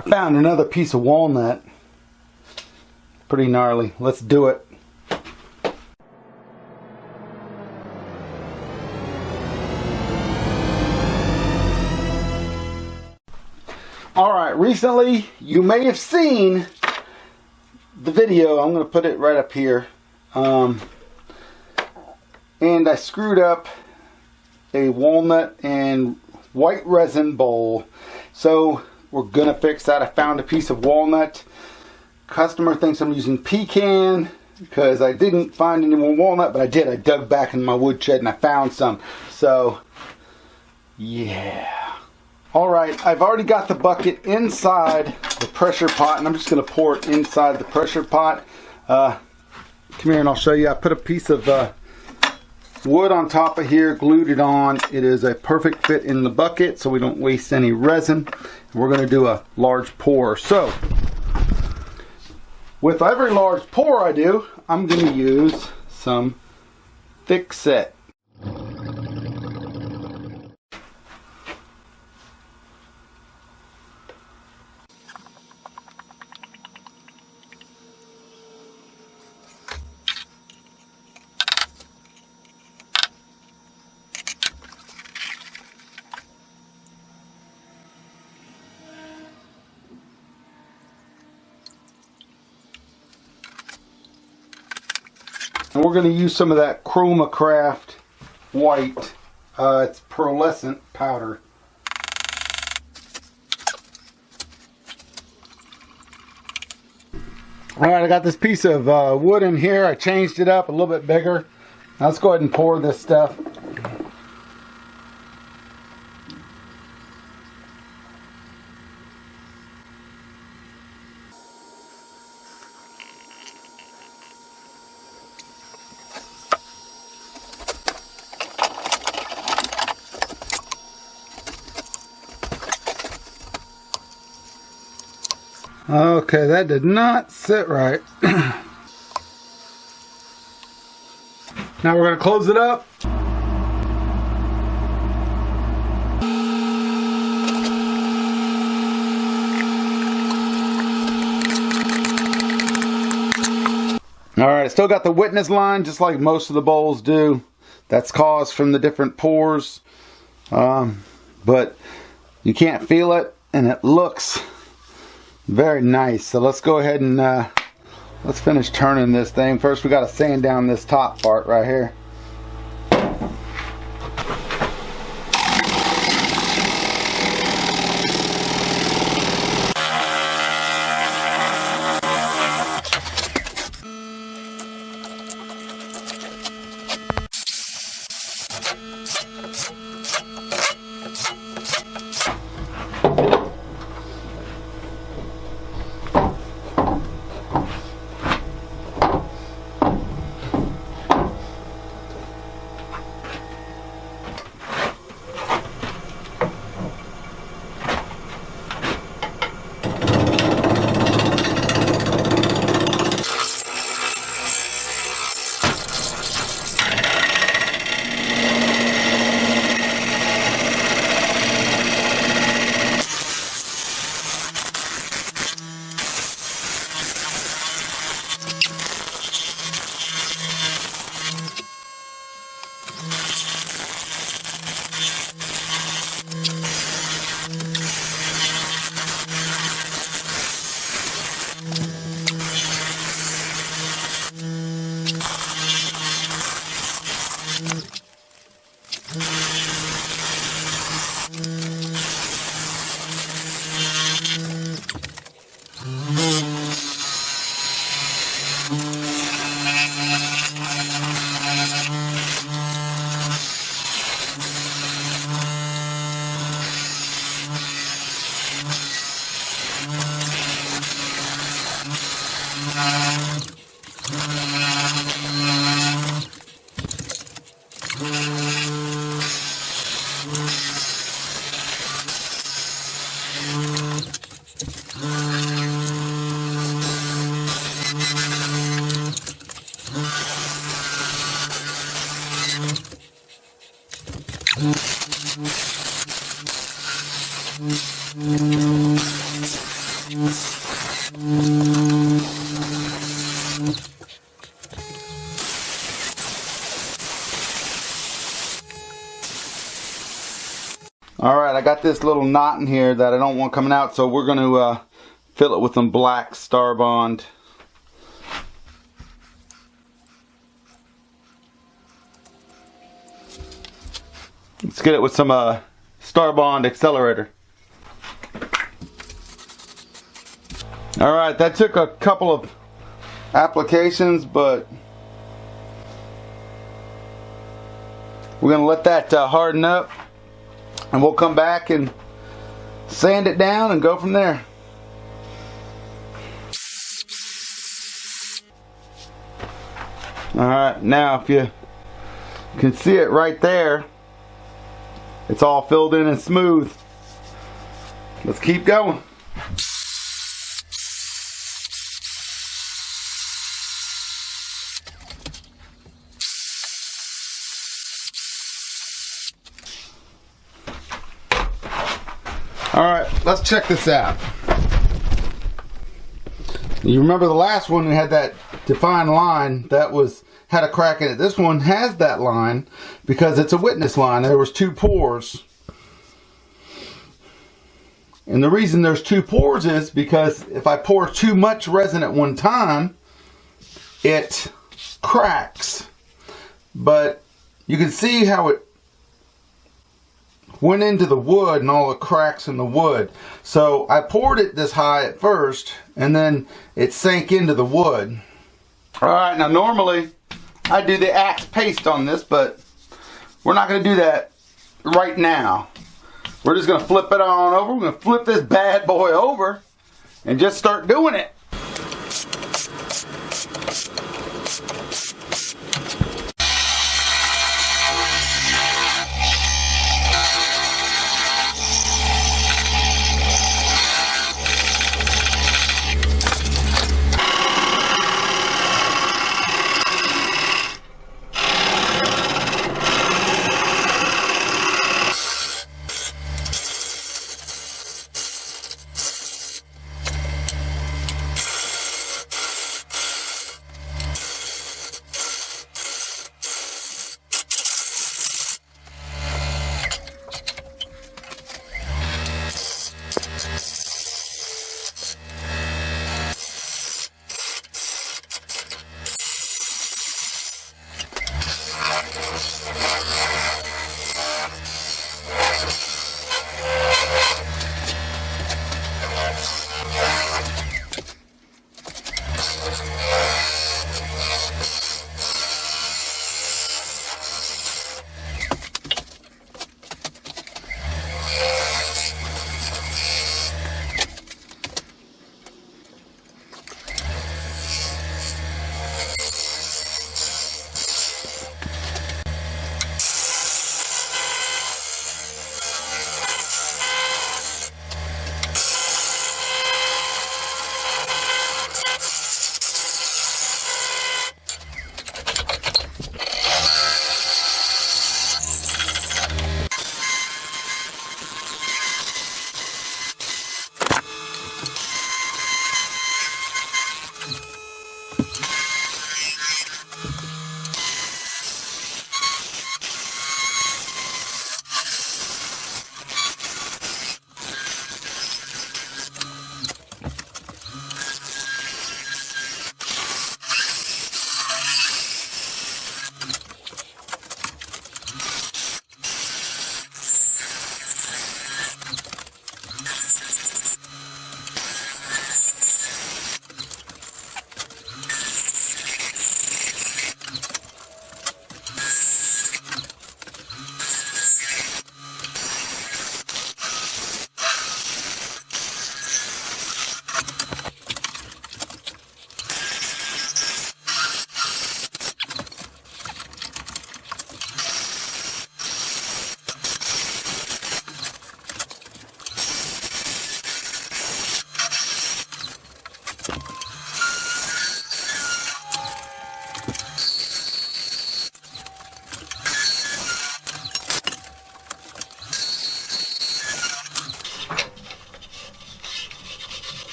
I found another piece of walnut. Pretty gnarly. Let's do it. Alright, recently you may have seen the video. I'm going to put it right up here. And I screwed up a walnut and white resin bowl. So we're going to fix that. I found a piece of walnut. Customer thinks I'm using pecan because I didn't find any more walnut, but I did. I dug back in my wood shed and I found some. So, yeah. Alright, I've already got the bucket inside the pressure pot, and I'm just going to pour it inside the pressure pot. Come here and I'll show you. I put a piece of wood on top of here, glued it on. It is a perfect fit in the bucket so we don't waste any resin. We're going to do a large pour. So, with every large pour I do, I'm going to use some thick set. And we're going to use some of that Chroma Craft white. It's pearlescent powder. Alright, I got this piece of wood in here. I changed it up a little bit bigger. Now let's go ahead and pour this stuff. Okay, that did not sit right. Now we're going to close it up. Alright, I still got the witness line just like most of the bowls do. That's caused from the different pours. But you can't feel it, and it looks very nice. So let's go ahead and let's finish turning this thing. First we got to sand down this top part right here. Alright, I got this little knot in here that I don't want coming out, so we're going to fill it with some black Star Bond. Let's get it with some Star Bond accelerator. Alright, that took a couple of applications, but we're going to let that harden up, and we'll come back and sand it down and go from there. Alright, now if you can see it right there, it's all filled in and smooth. Let's keep going. Alright, let's check this out. You remember the last one we had that defined line that had a crack in it. This one has that line because it's a witness line. There was 2 pores. And the reason there's 2 pores is because if I pour too much resin at one time, it cracks. But you can see how it went into the wood and all the cracks in the wood. So I poured it this high at first, and then it sank into the wood. Alright, now normally I do the axe paste on this, but we're not going to do that right now. We're just going to flip it on over. We're going to flip this bad boy over and just start doing it.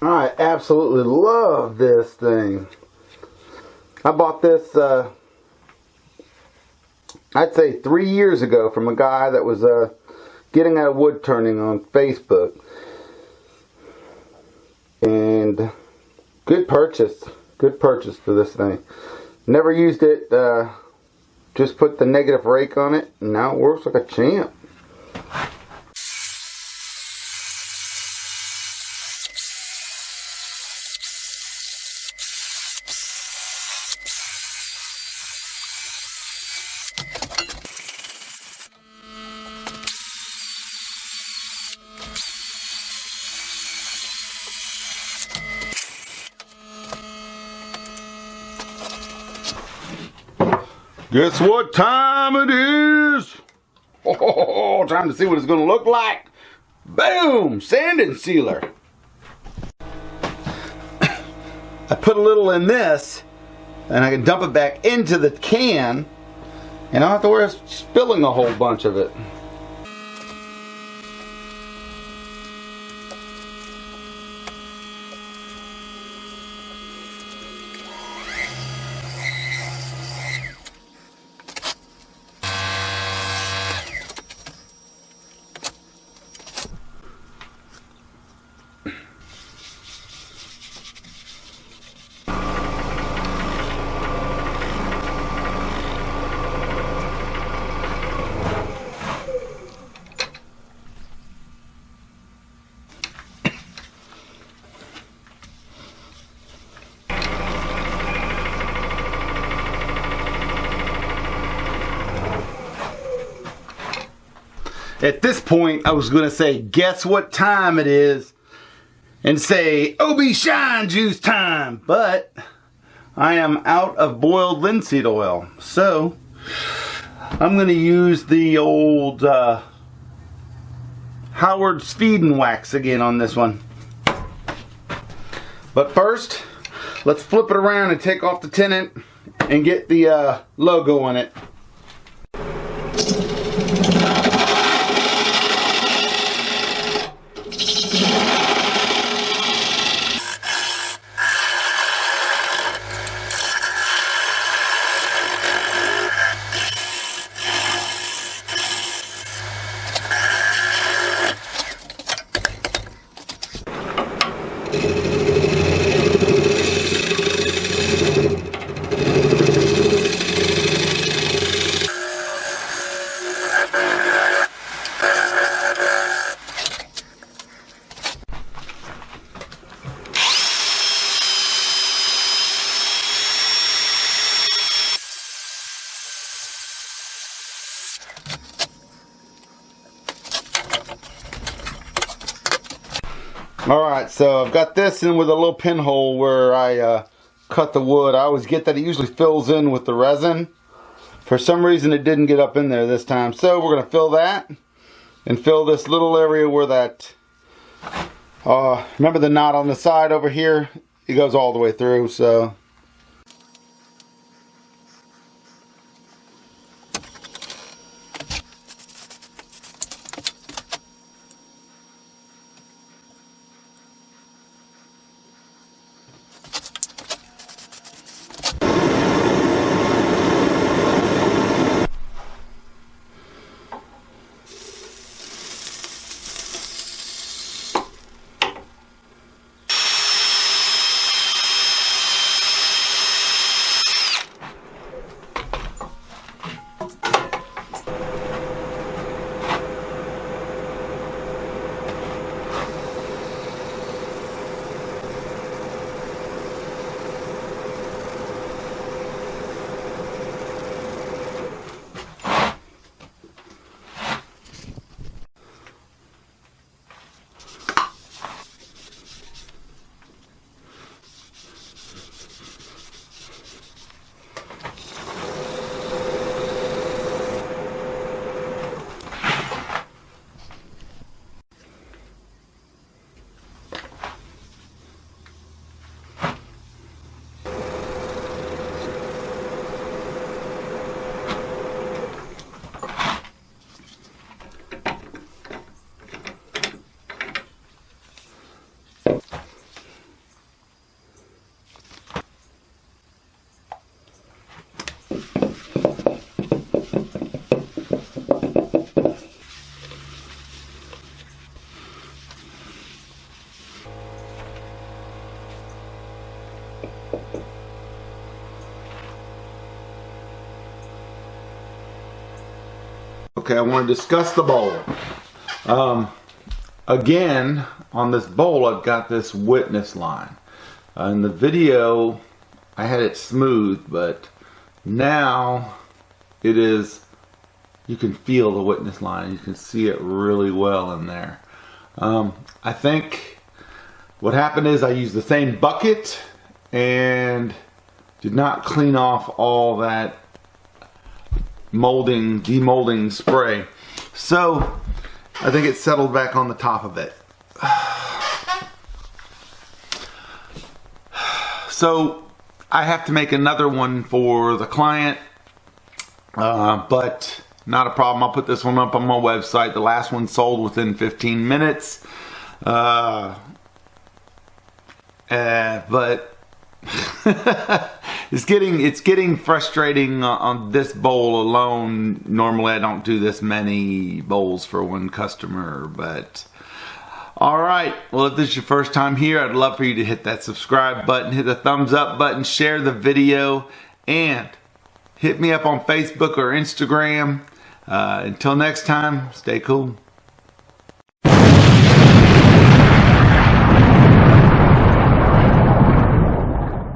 I absolutely love this thing. I bought this, I'd say 3 years ago from a guy that was getting at wood turning on Facebook. And good purchase for this thing. Never used it, just put the negative rake on it, and now it works like a champ. Guess what time it is? Oh, time to see what it's going to look like. Boom! Sanding sealer. I put a little in this, and I can dump it back into the can, and I don't have to worry about spilling a whole bunch of it. At this point, I was going to say, guess what time it is? And say, OB Shine Juice time. But I am out of boiled linseed oil. So, I'm going to use the old Howard's Feeding Wax again on this one. But first, let's flip it around and take off the tenant and get the logo on it. Alright, so I've got this in with a little pinhole where I cut the wood. I always get that it usually fills in with the resin. For some reason it didn't get up in there this time. So we're going to fill that and fill this little area where that, remember the knot on the side over here? It goes all the way through, so. Okay, I want to discuss the bowl. Again, on this bowl, I've got this witness line. In the video, I had it smooth, but now it is, you can feel the witness line. You can see it really well in there. I think what happened is I used the same bucket and did not clean off all that molding, demolding spray. So I think it settled back on the top of it. So I have to make another one for the client, but not a problem. I'll put this one up on my website. The last one sold within 15 minutes. But it's getting frustrating on this bowl alone. Normally I don't do this many bowls for one customer, but alright, well, if this is your first time here, I'd love for you to hit that subscribe button, hit the thumbs up button, share the video, and hit me up on Facebook or Instagram. Until next time, stay cool.